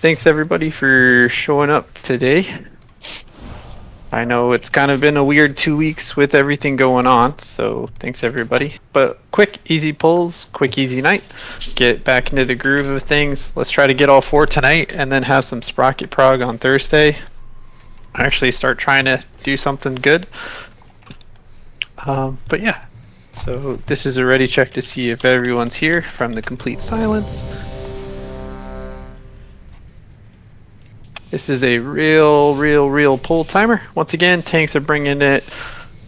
Thanks everybody for showing up today. I know it's kind of been a weird 2 weeks with everything going on, so thanks everybody. But quick, easy pulls, quick, easy night. Get back into the groove of things. Let's try to get all 4 tonight and then have some Sprocket Prog on Thursday. Actually start trying to do something good. But yeah, so this is a ready check to see if everyone's here from the complete silence. This is a real pull timer. Once again, tanks are bringing it.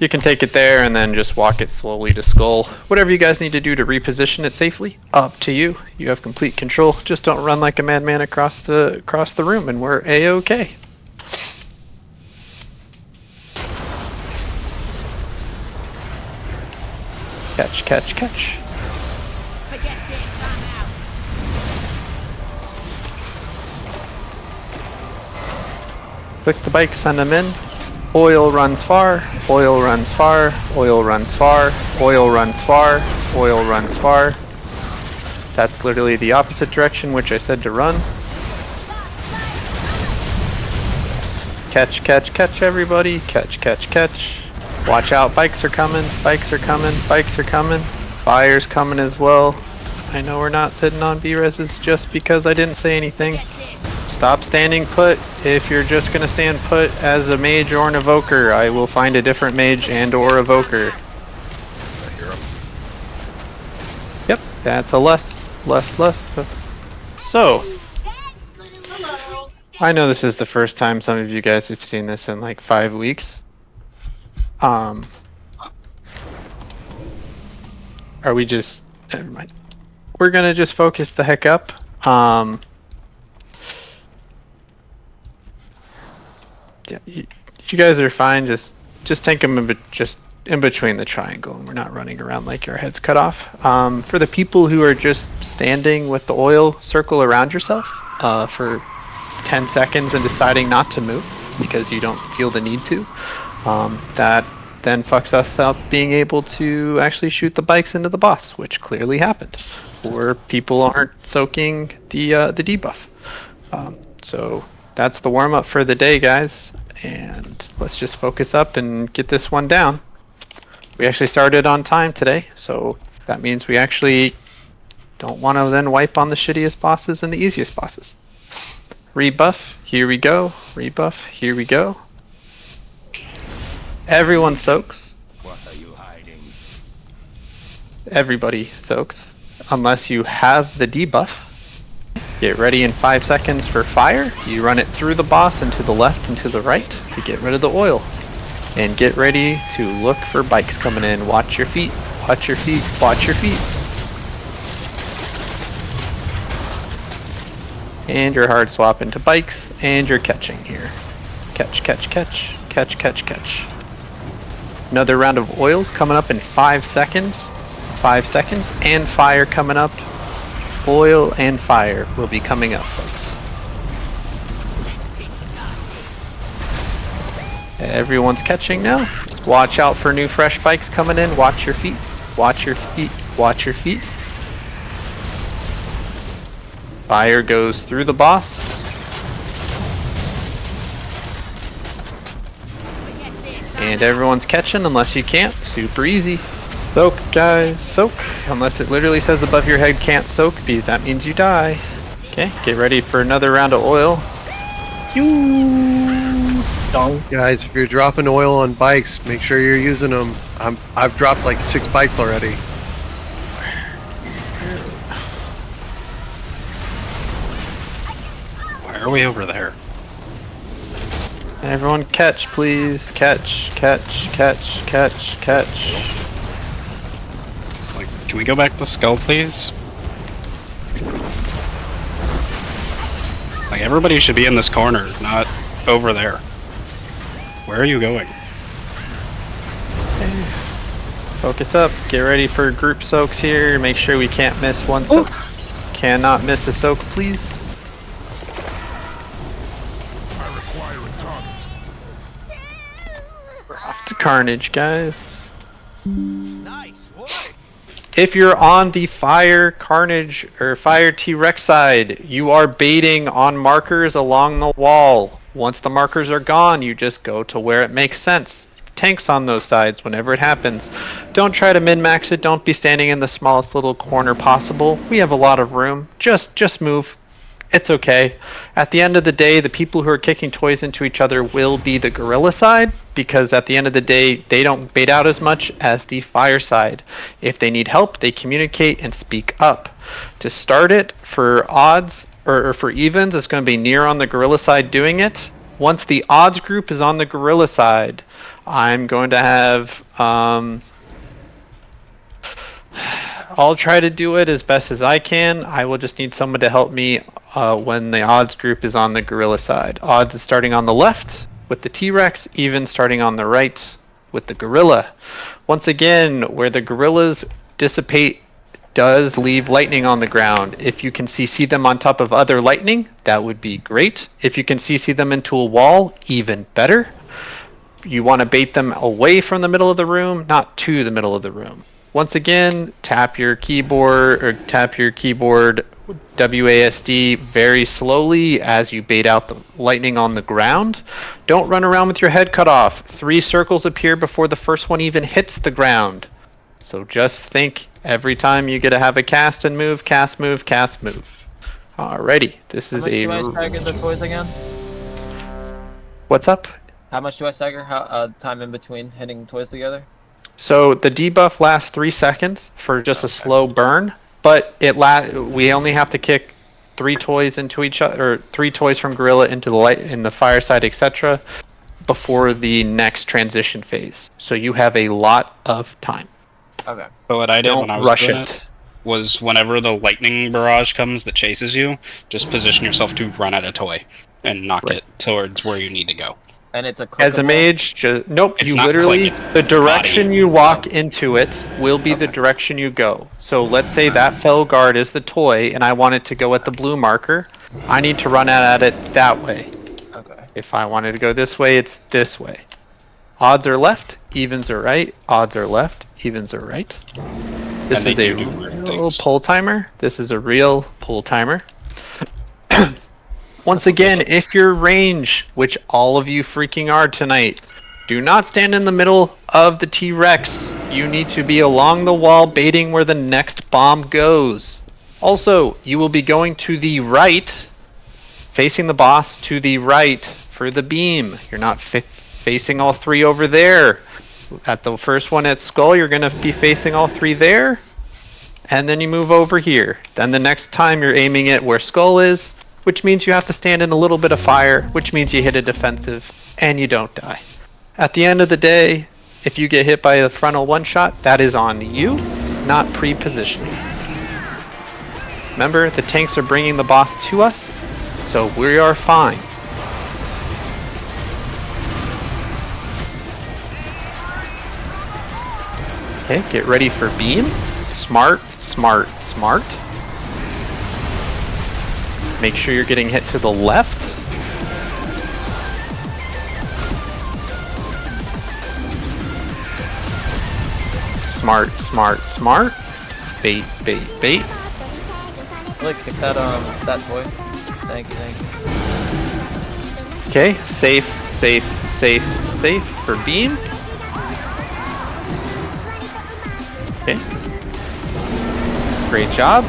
You can take it there and then just walk it slowly to skull. Whatever you guys need to do to reposition it safely, up to you. You have complete control. Just don't run like a madman across the room, and we're a-okay. Catch, catch, catch. Forget this, I'm out. Click the bike, send them in. Oil runs far, oil runs far, oil runs far, oil runs far, oil runs far. That's literally the opposite direction which I said to run. Catch, catch, catch everybody. Catch, catch, catch. Watch out, bikes are coming, bikes are coming, bikes are coming. Fire's coming as well. I know we're not sitting on B-reses just because I didn't say anything. Stop standing put. If you're just gonna stand put as a mage or an evoker, I will find a different mage and or evoker. Yep, that's a less. So, I know this is the first time some of you guys have seen this in like 5 weeks. Are we just, never mind. We're gonna just focus the heck up. Yeah, you guys are fine. Just tank them just in between the triangle, and we're not running around like your head's cut off. For the people who are just standing with the oil, circle around yourself for 10 seconds and deciding not to move because you don't feel the need to. That then fucks us up being able to actually shoot the bikes into the boss, which clearly happened, or people aren't soaking the debuff. So that's the warm up for the day, guys. And let's just focus up and get this one down. We actually started on time today, so that means we actually don't want to then wipe on the shittiest bosses and the easiest bosses. Rebuff, here we go. Rebuff, here we go. Everyone soaks. What are you hiding? Everybody soaks, unless you have the debuff. Get ready in 5 seconds for fire. You run it through the boss and to the left and to the right to get rid of the oil. And get ready to look for bikes coming in. Watch your feet, watch your feet, watch your feet. And you're hard swap into bikes, and you're catching here. Catch, catch, catch, catch, catch, catch. Another round of oils coming up in 5 seconds. 5 seconds, and fire coming up. Oil and fire will be coming up, folks. Everyone's catching now. Watch out for new fresh bikes coming in. Watch your feet. Watch your feet. Watch your feet. Fire goes through the boss. And everyone's catching unless you can't. Super easy. Soak, guys, soak. Unless it literally says above your head can't soak, because that means you die. Okay, get ready for another round of oil. Guys, if you're dropping oil on bikes, make sure you're using them. I've dropped like 6 bikes already. Why are we over there? Everyone catch, please. Catch, catch, catch, catch, catch. Like, can we go back to Skull, please? Like, everybody should be in this corner, not over there. Where are you going? Okay. Focus up. Get ready for group soaks here. Make sure we can't miss one soak. Cannot miss a soak, please. We're off to carnage, guys. Nice work. If you're on the Fire Carnage or Fire T-Rex side, you are baiting on markers along the wall. Once the markers are gone, you just go to where it makes sense. Tanks on those sides whenever it happens. Don't try to min-max it. Don't be standing in the smallest little corner possible. We have a lot of room. Just move. It's okay. At the end of the day, the people who are kicking toys into each other will be the gorilla side, because at the end of the day, they don't bait out as much as the fire side. If they need help, they communicate and speak up. To start it, for odds, or for evens, it's going to be near on the gorilla side doing it. Once the odds group is on the gorilla side, I'm going to have... I'll try to do it as best as I can. I will just need someone to help me when the odds group is on the gorilla side. Odds is starting on the left with the T-Rex, even starting on the right with the gorilla. Once again, where the gorillas dissipate does leave lightning on the ground. If you can CC them on top of other lightning, that would be great. If you can CC them into a wall, even better. You want to bait them away from the middle of the room, not to the middle of the room. Once again, tap your keyboard WASD very slowly as you bait out the lightning on the ground. Don't run around with your head cut off. 3 circles appear before the first one even hits the ground. So just think every time you get to have a cast and move, cast, move, cast, move. Alrighty, this is a... How much do I stagger the toys again? What's up? How much do I stagger? Time in between hitting toys together? So the debuff lasts 3 seconds for just a slow burn, but we only have to kick 3 toys into each other, or 3 toys from gorilla into the light in the fireside, etc., before the next transition phase. So you have a lot of time. Okay. So what I did when I Don't was rush doing it. it was whenever the lightning barrage comes that chases you, just position yourself to run at a toy and knock it towards where you need to go. And it's a As a clickable? mage, nope, It's you not literally, click, the direction body. you walk into it will be the Okay. direction you go. So let's say that fell guard is the toy, and I want it to go at the blue marker. I need to run at it that way. Okay. If I wanted to go this way, it's this way. Odds are left, evens are right, odds are left, evens are right. This And they is a do weird real things. pull timer. This is a real pull timer. Once again, if you're range, which all of you freaking are tonight, do not stand in the middle of the T-Rex. You need to be along the wall baiting where the next bomb goes. Also, you will be going to the right, facing the boss to the right for the beam. You're not facing all 3 over there. At the first one at Skull, you're going to be facing all 3 there. And then you move over here. Then the next time you're aiming at where Skull is, which means you have to stand in a little bit of fire, which means you hit a defensive, and you don't die. At the end of the day, if you get hit by a frontal one-shot, that is on you, not pre-positioning. Remember, the tanks are bringing the boss to us, so we are fine. Okay, get ready for beam. Smart, smart, smart. Make sure you're getting hit to the left. Smart, smart, smart. Bait, bait, bait. Really kick that toy. Thank you, thank you. Okay, safe, safe, safe, safe for beam. Okay. Great job.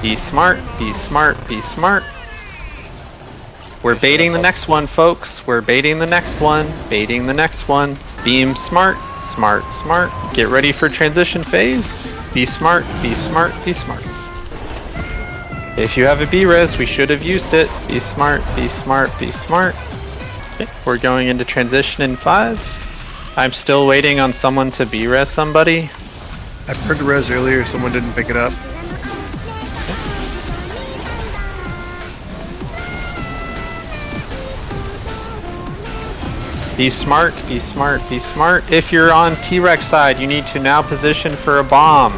Be smart, be smart, be smart. We're baiting the next one, folks. We're baiting the next one. Baiting the next one. Beam smart, smart, smart. Get ready for transition phase. Be smart, be smart, be smart. If you have a B-res, we should have used it. Be smart, be smart, be smart. Okay, we're going into transition in 5. I'm still waiting on someone to B-res somebody. I heard the res earlier, someone didn't pick it up. Be smart, be smart, be smart. If you're on T-Rex side, you need to now position for a bomb.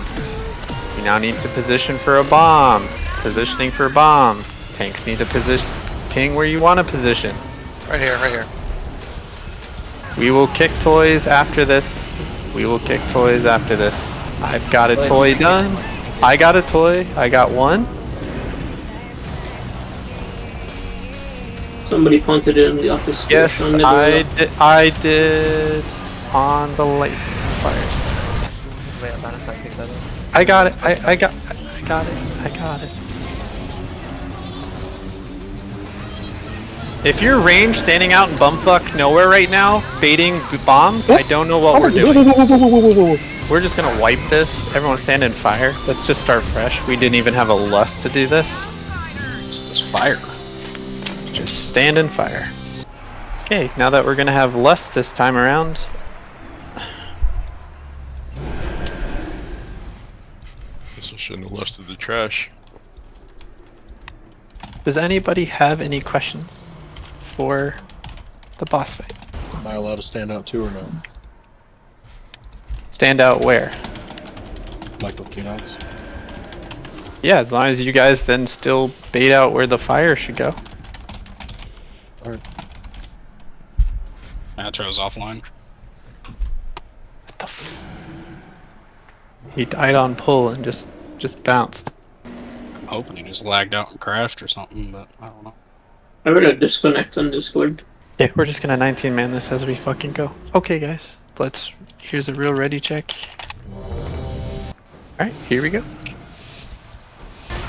You now need to position for a bomb. Positioning for a bomb. Tanks need to position, ping where you want to position. Right here, right here. We will kick toys after this. We will kick toys after this. I've got a toy done. I got a toy. I got one. Somebody punted it in the office. Yes, I did on the lightning fires. Wait, I'm about to kick that in. I got it. I got it. I got it. If you're range standing out in bumfuck nowhere right now, baiting bombs, I don't know what we're doing. We're just gonna wipe this. Everyone stand in fire. Let's just start fresh. We didn't even have a lust to do this. It's this fire. Just stand in fire. Okay, now that we're gonna have lust this time around. Guess I shouldn't have lusted the trash. Does anybody have any questions for the boss fight? Am I allowed to stand out too or no? Stand out where? Like with canouts? Yeah, as long as you guys then still bait out where the fire should go. Alright. Atro's offline. What the f- He died on pull and just bounced. I'm hoping he just lagged out and crashed or something, but I don't know. I read a disconnect on Discord. Yeah, we're just gonna 19-man this as we fucking go. Okay, guys, here's a real ready check. Alright, here we go.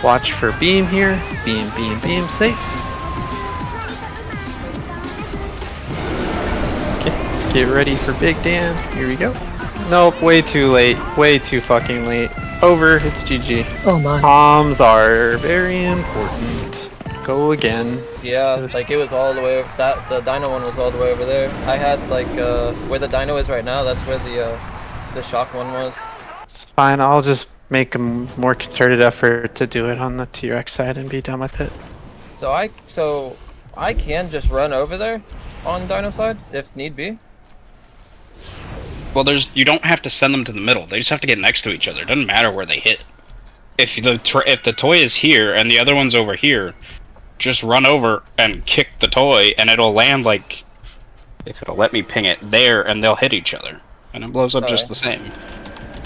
Watch for beam here. Beam, beam, beam, safe. Okay, get ready for Big Dan. Here we go. Nope, way too late. Way too fucking late. Over, it's GG. Oh my. Bombs are very important. Go again. Yeah, like it was all the way over, the dino one was all the way over there. I had like where the dino is right now, that's where the shock one was. It's fine, I'll just make a more concerted effort to do it on the T-Rex side and be done with it. So I can just run over there on dino side if need be. Well, you don't have to send them to the middle. They just have to get next to each other. It doesn't matter where they hit. If the toy is here and the other one's over here, just run over and kick the toy, and it'll land like, if it'll let me ping it there, and they'll hit each other, and it blows up just the same.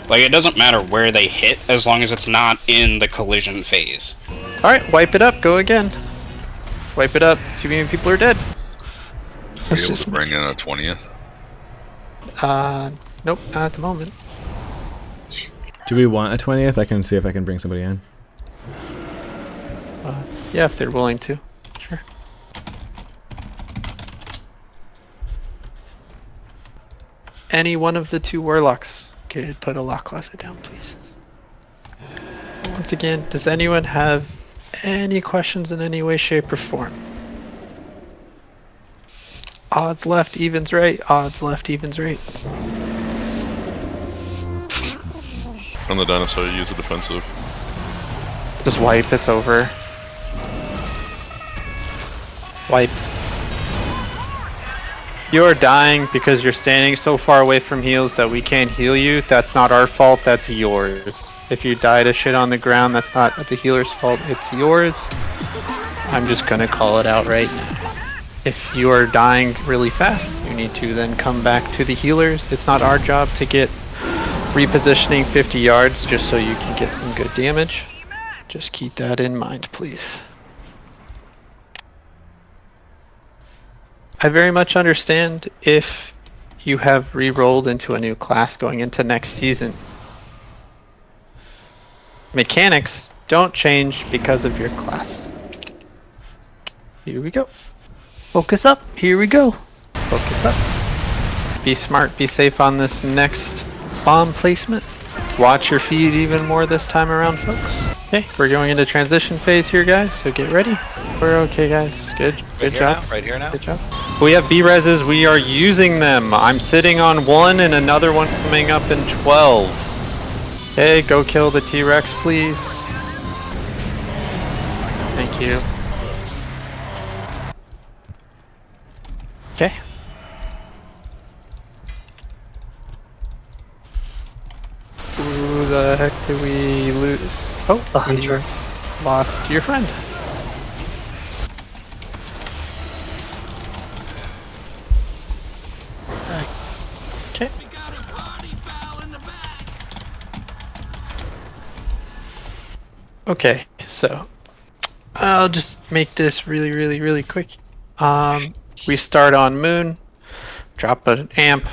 Like, it doesn't matter where they hit as long as it's not in the collision phase. All right, wipe it up. Go again. Wipe it up. Too many people are dead. Are you able to bring in a 20th? Nope, not at the moment. Do we want a 20th? I can see if I can bring somebody in. Yeah, if they're willing to. Sure. Any one of the two warlocks could put a lock closet down, please. Once again, does anyone have any questions in any way, shape, or form? Odds left, evens right. Odds left, evens right. On the dinosaur, use a defensive. Just wipe, it's over. Wipe. You're dying because you're standing so far away from heals that we can't heal you. That's not our fault, that's yours. If you die to shit on the ground, that's not the healer's fault, it's yours. I'm just gonna call it out right now. If you are dying really fast, you need to then come back to the healers. It's not our job to get repositioning 50 yards just so you can get some good damage. Just keep that in mind, please. I very much understand if you have re-rolled into a new class going into next season. Mechanics don't change because of your class. Here we go. Focus up. Here we go. Focus up. Be smart. Be safe on this next bomb placement. Watch your feet even more this time around, folks. Okay, we're going into transition phase here, guys, so get ready. We're okay, guys. Good job. Right here now. Good job. We have B-reses. We are using them. I'm sitting on 1 and another one coming up in 12. Hey, go kill the T-Rex, please. Thank you. Okay. Who the heck did we lose? Oh, we lost your friend. Okay. Okay, so I'll just make this really quick. We start on moon, drop an amp,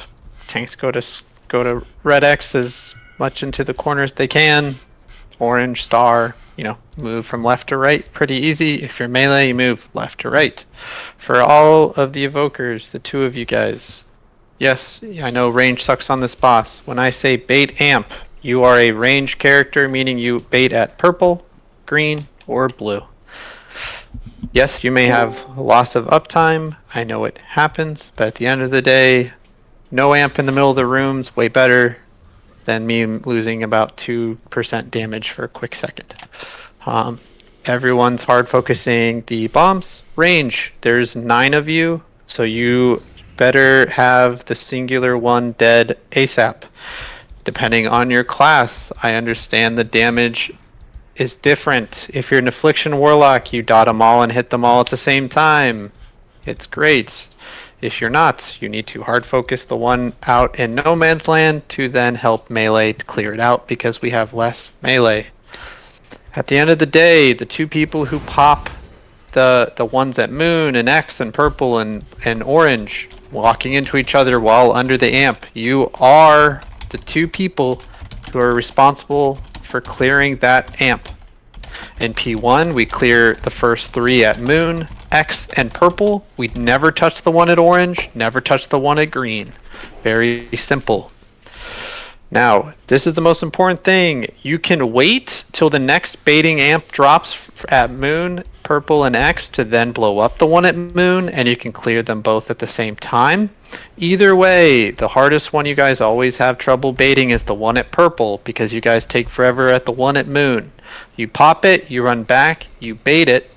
tanks go to red X as much into the corners they can, orange star, move from left to right pretty easy. If you're melee, you move left to right. For all of the evokers, the two of you guys, yes, I know range sucks on this boss. When I say bait amp, you are a range character, meaning you bait at purple, green, or blue. Yes, you may have a loss of uptime. I know it happens, but at the end of the day, no amp in the middle of the room's way better than me losing about 2% damage for a quick second. Everyone's hard focusing the bombs. Range, there's 9 of you, so you better have the singular one dead ASAP. Depending on your class, I understand the damage is different. If you're an Affliction Warlock, you dot them all and hit them all at the same time. It's great. If you're not, you need to hard focus the one out in no man's land to then help melee to clear it out because we have less melee. At the end of the day, the two people who pop the ones at moon and X and purple and orange walking into each other while under the amp, you are the two people who are responsible for clearing that amp. In P1, we clear the first 3 at moon, X, and purple. We never touch the one at orange, never touch the one at green. Very simple. Now, this is the most important thing. You can wait till the next baiting amp drops at moon, purple, and X to then blow up the one at moon, and you can clear them both at the same time. Either way, the hardest one you guys always have trouble baiting is the one at purple because you guys take forever at the one at moon. You pop it, you run back, you bait it,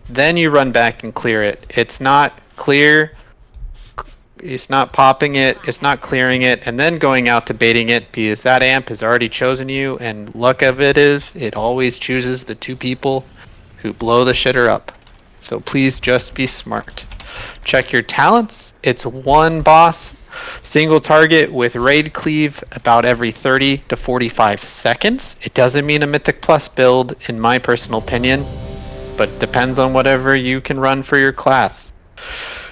then you run back and clear it. It's not clear, it's not popping it, it's not clearing it, and then going out to baiting it because that amp has already chosen you, and luck of it is, it always chooses the two people who blow the shitter up. So please just be smart. Check your talents. It's one boss, single target with raid cleave about every 30 to 45 seconds. It doesn't mean a Mythic Plus build, in my personal opinion, but depends on whatever you can run for your class.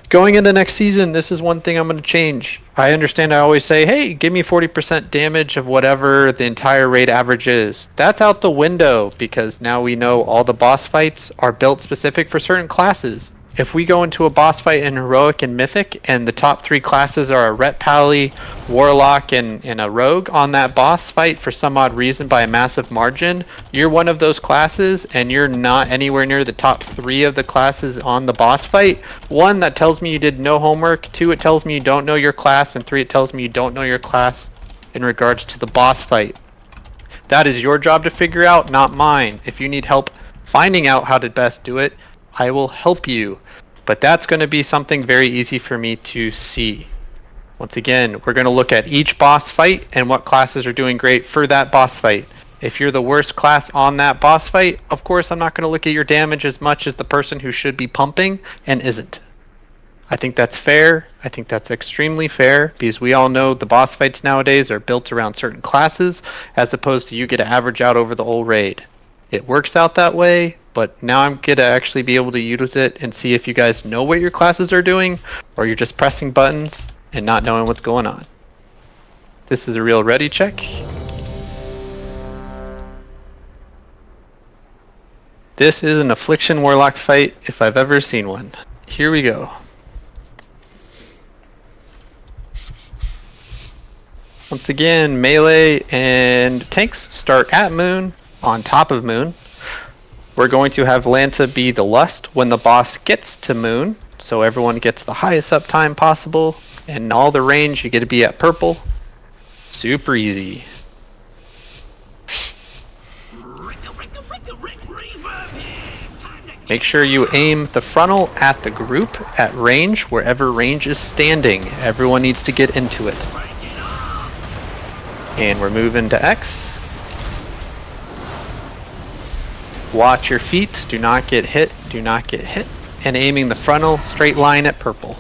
Going into next season, this is one thing I'm going to change. I understand I always say, hey, give me 40% damage of whatever the entire raid average is. That's out the window because now we know all the boss fights are built specific for certain classes. If we go into a boss fight in Heroic and Mythic and the top 3 classes are a Ret Pally, Warlock, and a Rogue on that boss fight for some odd reason by a massive margin, you're one of those classes and you're not anywhere near the top 3 of the classes on the boss fight. 1, that tells me you did no homework. 2, it tells me you don't know your class. And 3, it tells me you don't know your class in regards to the boss fight. That is your job to figure out, not mine. If you need help finding out how to best do it, I will help you. But that's going to be something very easy for me to see. Once again, we're going to look at each boss fight and what classes are doing great for that boss fight. If you're the worst class on that boss fight, of course I'm not going to look at your damage as much as the person who should be pumping and isn't. I think that's fair. I think that's extremely fair because we all know the boss fights nowadays are built around certain classes as opposed to you get to average out over the whole raid. It works out that way, but now I'm going to actually be able to use it and see if you guys know what your classes are doing or you're just pressing buttons and not knowing what's going on. This is a real ready check. This is an Affliction Warlock fight if I've ever seen one. Here we go. Once again, melee and tanks start at moon, on top of moon. We're going to have Lanta be the lust when the boss gets to moon, so everyone gets the highest uptime possible, and all the range you get to be at purple. Super easy. Make sure you aim the frontal at the group at range, wherever range is standing. Everyone needs to get into it. And we're moving to X. Watch your feet, do not get hit, do not get hit. And aiming the frontal straight line at purple.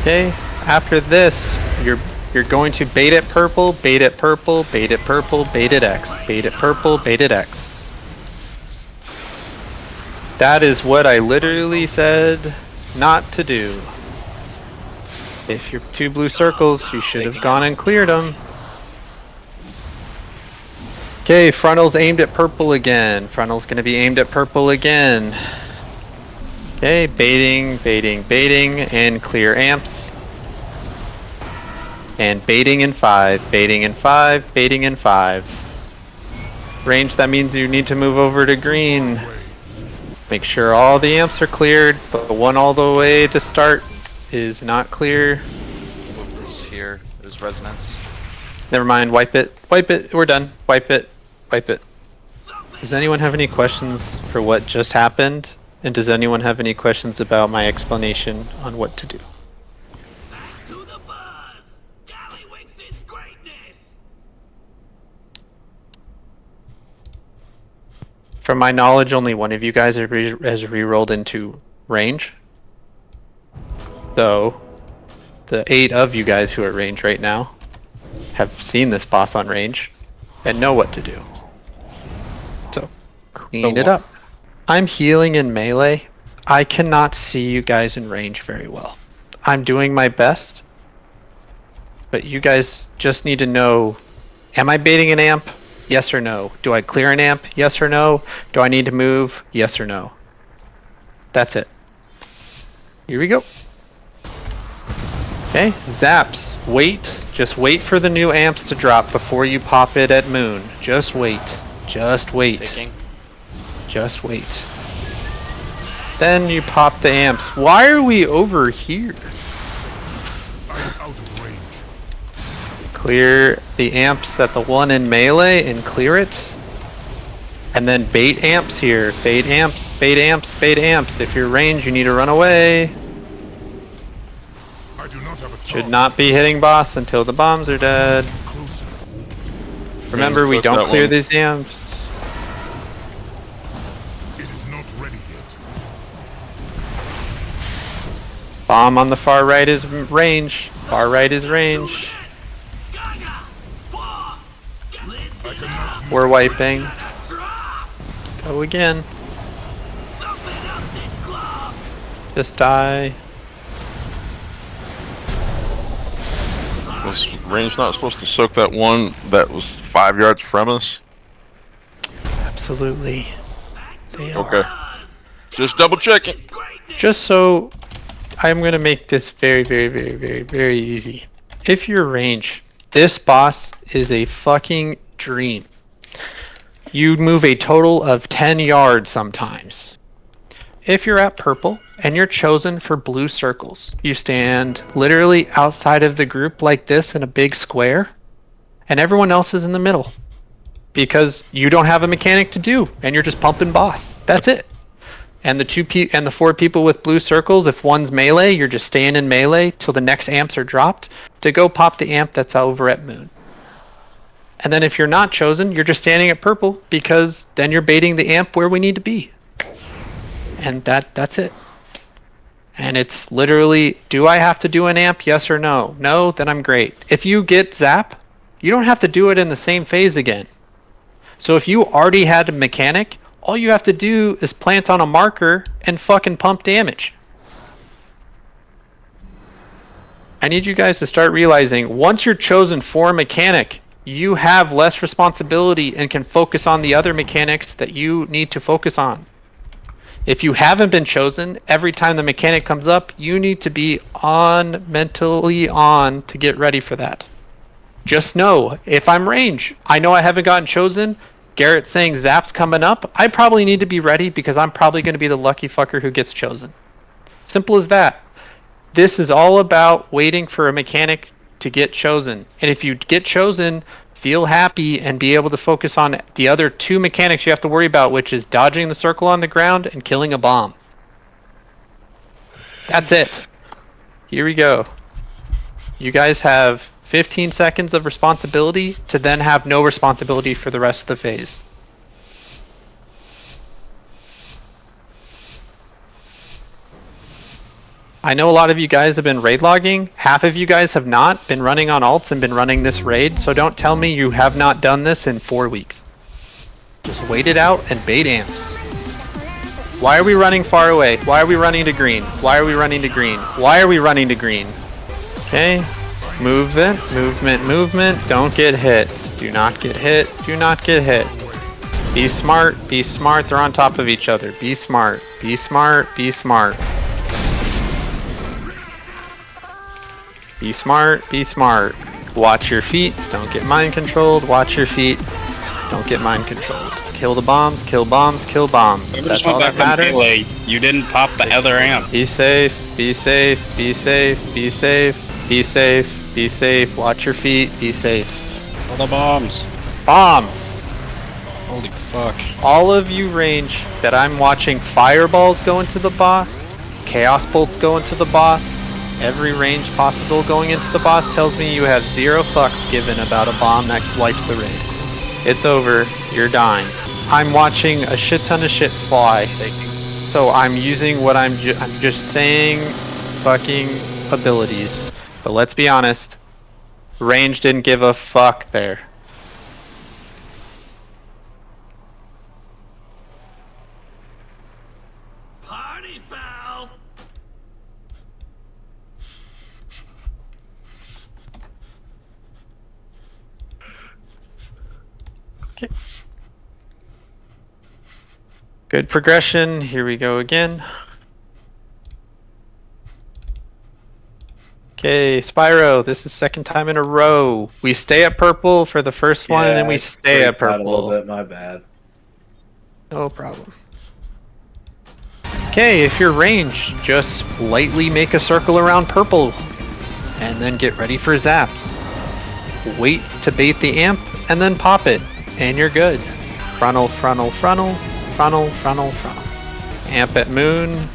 Okay, after this, you're going to bait at purple, bait at purple, bait at purple, bait at X, bait at purple, bait at X. That is what I literally said not to do. If you're 2 blue circles, you should have gone and cleared them. Okay, frontal's aimed at purple again. Frontal's gonna be aimed at purple again. Okay, baiting, baiting, baiting, and clear amps. And baiting in 5, baiting in 5, baiting in 5. Range, that means you need to move over to green. Make sure all the amps are cleared. The one all the way to start is not clear. Move this here. There's resonance. Never mind, wipe it. Wipe it, we're done. Wipe it. Wipe it. Does anyone have any questions for what just happened? And does anyone have any questions about my explanation on what to do? From my knowledge, only one of you guys has re-rolled into range. So, the 8 of you guys who are range right now have seen this boss on range and know what to do. So, clean it up. I'm healing in melee. I cannot see you guys in range very well. I'm doing my best, but you guys just need to know, am I baiting an amp? Yes or no? Do I clear an amp? Yes or no? Do I need to move? Yes or no? That's it. Here we go. Okay, zaps. Wait. Just wait for the new amps to drop before you pop it at moon. Just wait. Just wait. Taking. Just wait. Then you pop the amps. Why are we over here? Clear the amps at the one in melee and clear it. And then bait amps here. Bait amps, bait amps, bait amps. If you're range, you need to run away. Should not be hitting boss until the bombs are dead. Remember, we don't clear these amps. Bomb on the far right is range. Far right is range. We're wiping. Go again. Just die. Was range not supposed to soak that one that was 5 yards from us? Absolutely. They are. Okay. Just double checking. Just so I'm gonna make this very, very, very, very, very easy. If you're range, this boss is a fucking dream. You move a total of 10 yards sometimes. If you're at purple and you're chosen for blue circles, you stand literally outside of the group like this in a big square, and everyone else is in the middle. Because you don't have a mechanic to do, and you're just pumping boss. That's it. And the 4 people with blue circles, if one's melee, you're just staying in melee till the next amps are dropped to go pop the amp that's over at moon. And then if you're not chosen, you're just standing at purple because then you're baiting the amp where we need to be. And that's it. And it's literally, do I have to do an amp? Yes or no? No, then I'm great. If you get zap, you don't have to do it in the same phase again. So if you already had a mechanic, all you have to do is plant on a marker and fucking pump damage. I need you guys to start realizing once you're chosen for a mechanic, you have less responsibility and can focus on the other mechanics that you need to focus on. If you haven't been chosen, every time the mechanic comes up, you need to be mentally on to get ready for that. Just know, if I'm range, I know I haven't gotten chosen, Garrett's saying Zap's coming up, I probably need to be ready because I'm probably going to be the lucky fucker who gets chosen. Simple as that. This is all about waiting for a mechanic to get chosen. And if you get chosen, feel happy and be able to focus on the other 2 mechanics you have to worry about, which is dodging the circle on the ground and killing a bomb. That's it. Here we go. You guys have 15 seconds of responsibility to then have no responsibility for the rest of the phase. I know a lot of you guys have been raid logging. Half of you guys have not been running on alts and been running this raid, so don't tell me you have not done this in 4 weeks. Just wait it out and bait amps. Why are we running far away? Why are we running to green? Why are we running to green? Why are we running to green? Okay. Movement, movement, movement. Don't get hit. Do not get hit. Do not get hit. Be smart. Be smart. They're on top of each other. Be smart. Be smart. Be smart. Be smart. Be smart. Watch your feet. Don't get mind controlled. Watch your feet. Don't get mind controlled. Kill the bombs. Kill bombs. Kill bombs. That's all that matters. Melee. You didn't pop the other amp. Be safe. Be safe. Be safe. Be safe. Be safe. Be safe. Watch your feet. Be safe. All the bombs. Bombs. Holy fuck. All of you range that I'm watching fireballs go into the boss, chaos bolts go into the boss, every range possible going into the boss tells me you have 0 fucks given about a bomb that wipes the raid. It's over. You're dying. I'm watching a shit ton of shit fly. So I'm using what I'm just saying fucking abilities. But let's be honest. Range didn't give a fuck there. Party foul! Okay. Good progression. Here we go again. Okay, Spyro, this is second time in a row. We stay at purple for the first one, and then we stay at A little purple. bit, my bad. No problem. Okay, if you're ranged, just lightly make a circle around purple, and then get ready for zaps. Wait to bait the amp, and then pop it, and you're good. Frontal, frontal, frontal, frontal, frontal, frontal. Amp at moon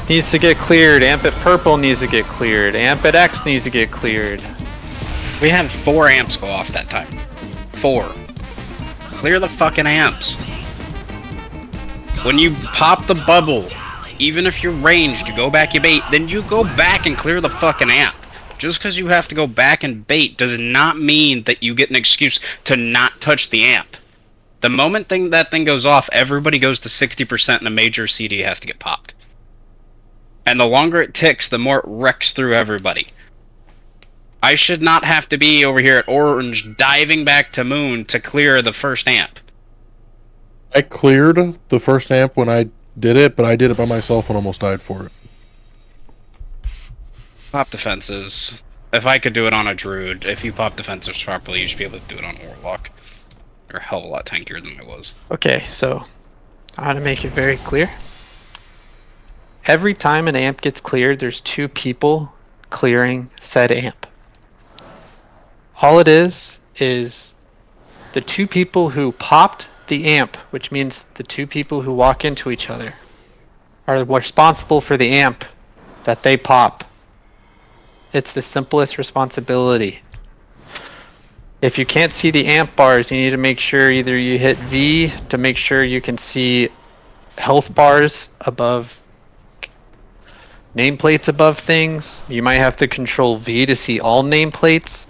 needs to get cleared. Amp at purple needs to get cleared. Amp at X needs to get cleared. We had 4 amps go off that time. 4. Clear the fucking amps. When you pop the bubble, even if you're ranged, you go back, you bait, then you go back and clear the fucking amp. Just because you have to go back and bait does not mean that you get an excuse to not touch the amp. The moment that thing goes off, everybody goes to 60% and a major CD has to get popped. And the longer it ticks, the more it wrecks through everybody. I should not have to be over here at orange diving back to moon to clear the first amp. I cleared the first amp when I did it, but I did it by myself and almost died for it. Pop defenses. If I could do it on a druid, if you pop defenses properly, you should be able to do it on warlock. You're a hell of a lot tankier than I was. Okay, so I want to make it very clear. Every time an amp gets cleared, there's 2 people clearing said amp. All it is the 2 people who popped the amp, which means the 2 people who walk into each other, are responsible for the amp that they pop. It's the simplest responsibility. If you can't see the amp bars, you need to make sure either you hit V to make sure you can see health bars above nameplates above things. You might have to control V to see all nameplates.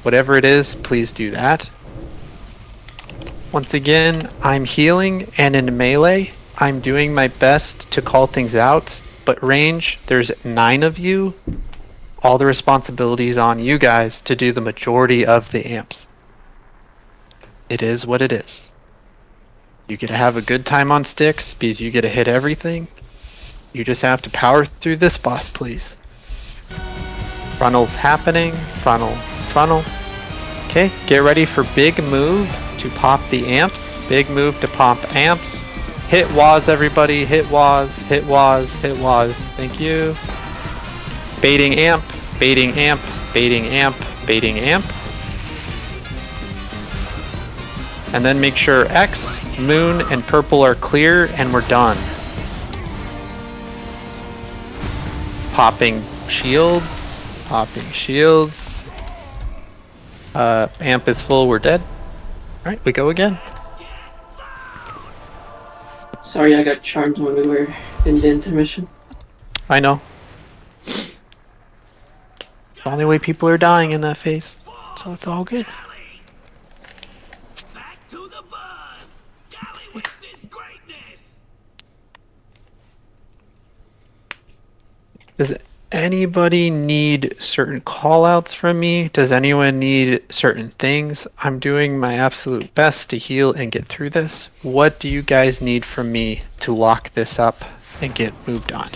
Whatever it is, please do that. Once again, I'm healing, and in melee, I'm doing my best to call things out, but range, there's 9 of you. All the responsibility is on you guys to do the majority of the amps. It is what it is. You get to have a good time on sticks because you get to hit everything. You just have to power through this boss, please. Frontal's happening. Frontal, frontal. Okay, get ready for big move to pop the amps. Big move to pop amps. Hit Waz, everybody. Hit Waz, hit Waz, hit Waz. Thank you. Baiting amp, baiting amp, baiting amp, baiting amp. And then make sure X, moon, and purple are clear, and we're done. Popping shields, popping shields. Amp is full, we're dead. Alright, we go again. Sorry, I got charmed when we were in the intermission. I know. The only way people are dying in that phase, so it's all good. Back to the buzz! Golly, what's this greatness? Does anybody need certain callouts from me? Does anyone need certain things? I'm doing my absolute best to heal and get through this. What do you guys need from me to lock this up and get moved on?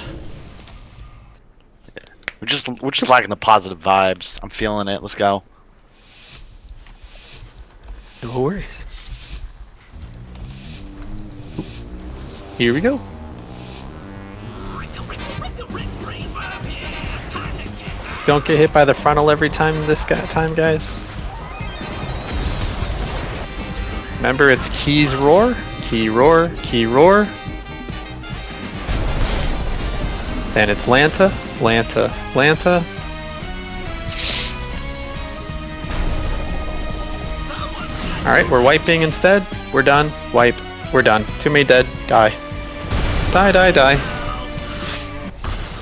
We're just lacking the positive vibes. I'm feeling it. Let's go. No worries. Here we go. Don't get hit by the frontal every time time, guys. Remember, it's keys roar, key roar, key roar. Then it's Lanta, Lanta, Lanta. Alright, we're wiping instead. We're done. Wipe. We're done. Too many dead. Die. Die, die, die.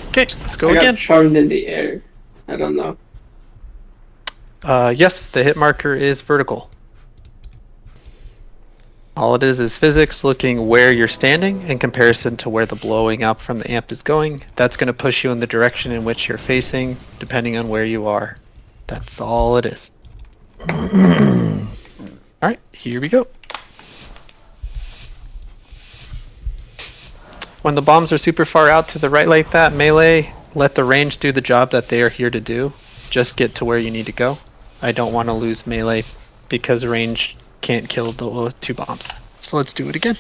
Okay, let's go I again. got charmed in the air. I don't know. Yes, the hit marker is vertical. All it is physics looking where you're standing in comparison to where the blowing up from the amp is going. That's going to push you in the direction in which you're facing, depending on where you are. That's all it is. Alright, here we go. When the bombs are super far out to the right like that, melee, let the range do the job that they are here to do. Just get to where you need to go. I don't want to lose melee because range can't kill the 2 bombs. So let's do it again.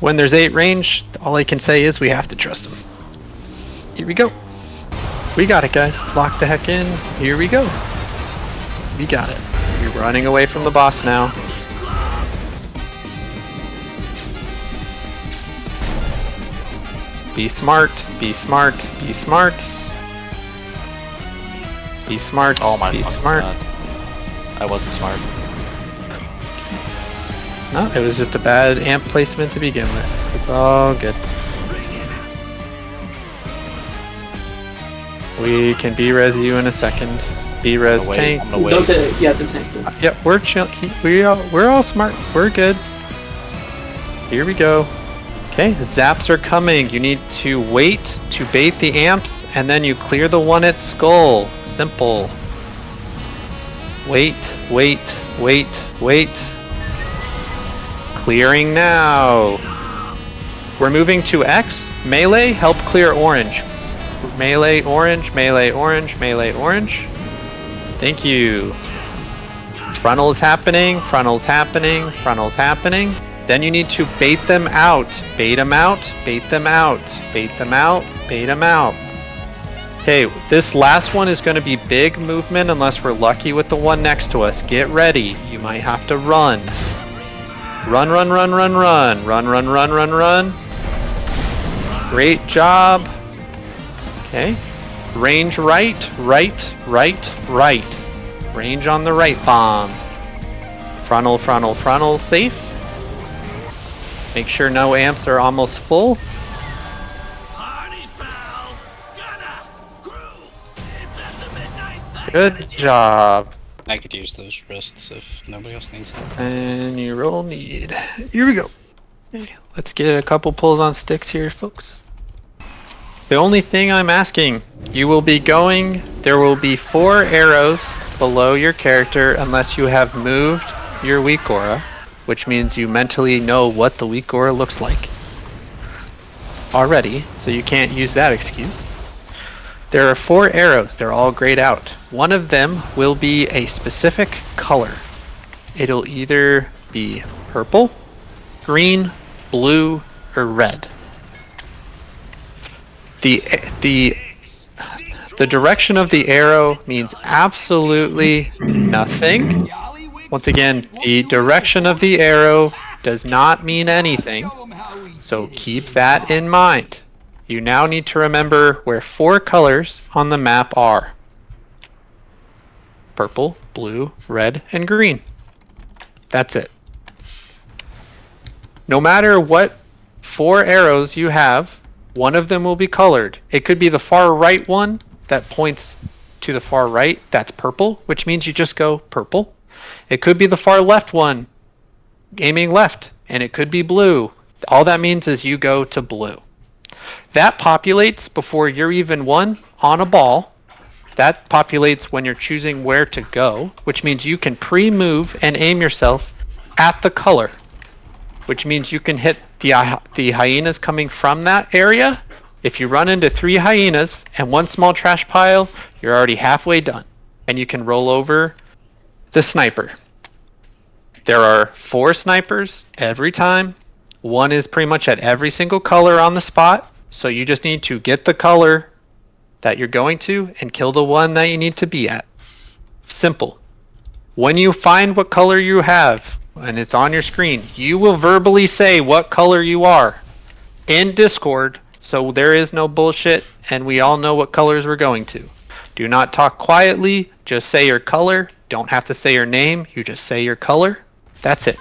When there's 8 range, all I can say is we have to trust them. Here we go. We got it, guys. Lock the heck in. Here we go. We got it. You're running away from the boss now. Be smart. Be smart. Be smart. Be smart. Oh my be fucking smart. God. I wasn't smart. No, it was just a bad amp placement to begin with. It's all good. We can B-res you in a second. B-res I'm gonna wait, tank. I'm gonna wait. Don't yeah, the tank. Yep, we're chill. We're all smart. We're good. Here we go. Okay, zaps are coming. You need to wait to bait the amps, and then you clear the one at skull. Simple. Wait, wait, wait, wait. Clearing now. We're moving to X. Melee, help clear orange. Melee orange, melee orange, melee orange. Thank you. Frontal is happening, frontal's happening, frontal's happening. Then you need to bait them out. Bait them out, bait them out, bait them out, bait them out. Okay, this last one is going to be big movement unless we're lucky with the one next to us. Get ready. You might have to run. Run, run, run, run, run. Run, run, run, run, run. Great job. Okay. Range right, right, right, right. Range on the right bomb. Frontal, frontal, frontal, safe. Make sure no amps are almost full. Party foul! Gunna! Crew! It's at the midnight. Good job. I could use those wrists if nobody else needs them. And you roll need. Here we go. Okay, let's get a couple pulls on sticks here, folks. The only thing I'm asking, you will be going, there will be 4 arrows below your character unless you have moved your weak aura, which means you mentally know what the weak aura looks like already, so you can't use that excuse. There are 4 arrows, they're all grayed out. One of them will be a specific color. It'll either be purple, green, blue, or red. The direction of the arrow means absolutely nothing. Once again, the direction of the arrow does not mean anything, so keep that in mind. You now need to remember where 4 colors on the map are. Purple, blue, red, and green. That's it. No matter what 4 arrows you have, one of them will be colored. It could be the far right one that points to the far right. That's purple, which means you just go purple. It could be the far left one aiming left, and it could be blue. All that means is you go to blue. That populates before you're even one on a ball. That populates when you're choosing where to go, which means you can pre-move and aim yourself at the color, which means you can hit the hyenas coming from that area. If you run into 3 hyenas and 1 small trash pile, you're already halfway done, and you can roll over the sniper. There are 4 snipers every time. 1 is pretty much at every single color on the spot, so you just need to get the color that you're going to and kill the one that you need to be at. Simple. When you find what color you have, and it's on your screen, you will verbally say what color you are in Discord, so there is no bullshit, and we all know what colors we're going to. Do not talk quietly, just say your color. Don't have to say your name, you just say your color. That's it.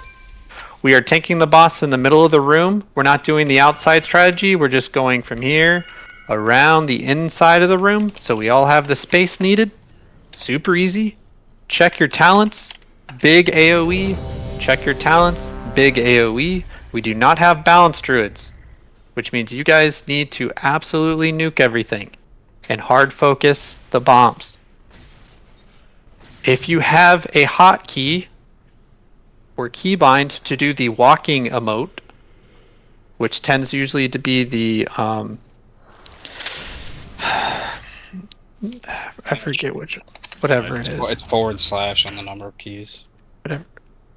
We are tanking the boss in the middle of the room. We're not doing the outside strategy, we're just going from here around the inside of the room, so we all have the space needed. Super easy. Check your talents, big AoE. Check your talents, big AoE. We do not have balance druids, which means you guys need to absolutely nuke everything and hard focus the bombs. If you have a hotkey or keybind to do the walking emote, which tends usually to be the I forget which, whatever it is. It's / on the number of keys. Whatever.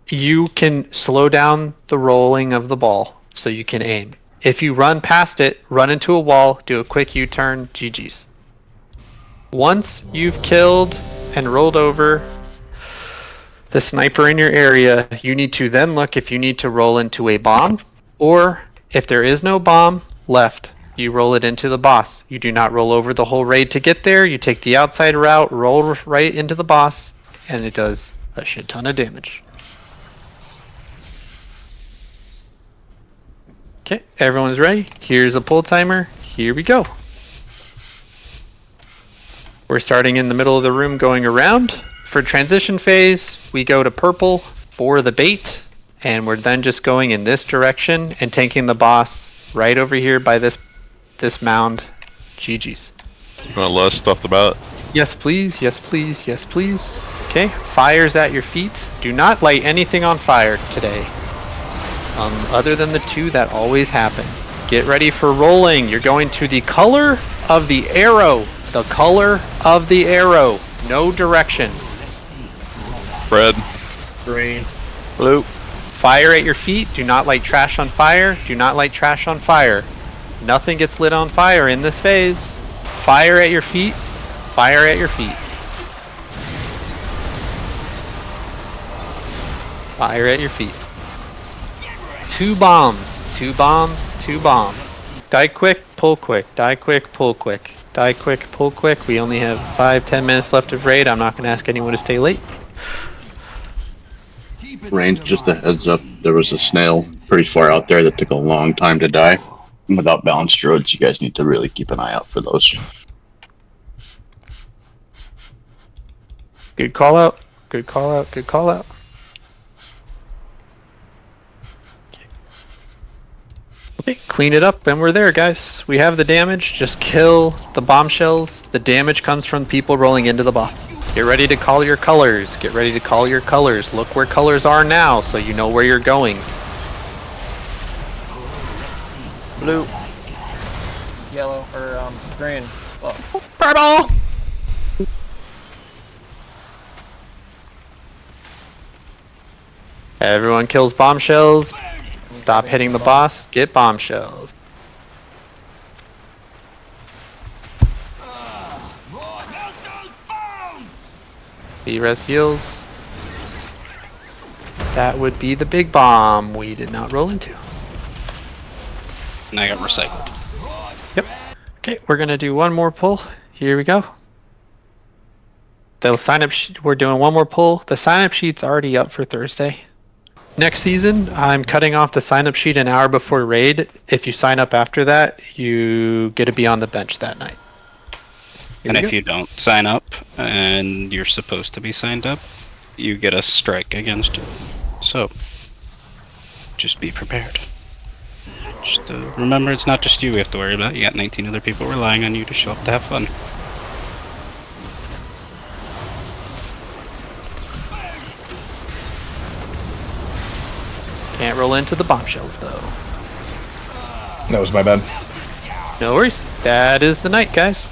You can slow down the rolling of the ball so you can aim. If you run past it, run into a wall, do a quick U-turn, GG's. Once you've killed and rolled over the sniper in your area, you need to then look if you need to roll into a bomb, or if there is no bomb left, you roll it into the boss. You do not roll over the whole raid to get there. You take the outside route, roll right into the boss, and it does a shit ton of damage. Okay, everyone's ready. Here's a pull timer. Here we go. We're starting in the middle of the room going around. For transition phase, we go to purple for the bait, and we're then just going in this direction and tanking the boss right over here by this mound. GG's. You want lust off the bat? Yes, please. Yes, please. Yes, please. Okay, fire's at your feet. Do not light anything on fire today. Other than the 2 that always happen. Get ready for rolling. You're going to the color of the arrow. The color of the arrow. No directions. Red. Green. Blue. Fire at your feet. Do not light trash on fire. Do not light trash on fire. Nothing gets lit on fire in this phase. Fire at your feet. Fire at your feet. Fire at your feet. 2 bombs. 2 bombs. 2 bombs. Die quick, pull quick. Die quick, pull quick. Die quick, pull quick. We only have 5-10 minutes left of raid. I'm not going to ask anyone to stay late. Range, just a heads up, there was a snail pretty far out there that took a long time to die. And without balanced druids, you guys need to really keep an eye out for those. Good call out. Good call out. Good call out. Okay, clean it up and we're there, guys. We have the damage. Just kill the bombshells. The damage comes from people rolling into the boss. Get ready to call your colors. Get ready to call your colors. Look where colors are now so you know where you're going. Blue. Yellow or green. Oh. Purple! Everyone kills bombshells. Stop hitting the boss. Get bombshells. B-res heals. That would be the big bomb we did not roll into. And I got recycled. Yep. Okay, we're gonna do one more pull. Here we go. The sign up we're doing one more pull. The sign up sheet's already up for Thursday. Next season, I'm cutting off the sign up sheet an hour before raid. If you sign up after that, you get to be on the bench that night. And if you don't sign up and you're supposed to be signed up, you get a strike against you. So just be prepared. Just remember, it's not just you we have to worry about. You got 19 other people relying on you to show up to have fun. Can't roll into the bombshells though. That was my bad. No worries. That is the night, guys.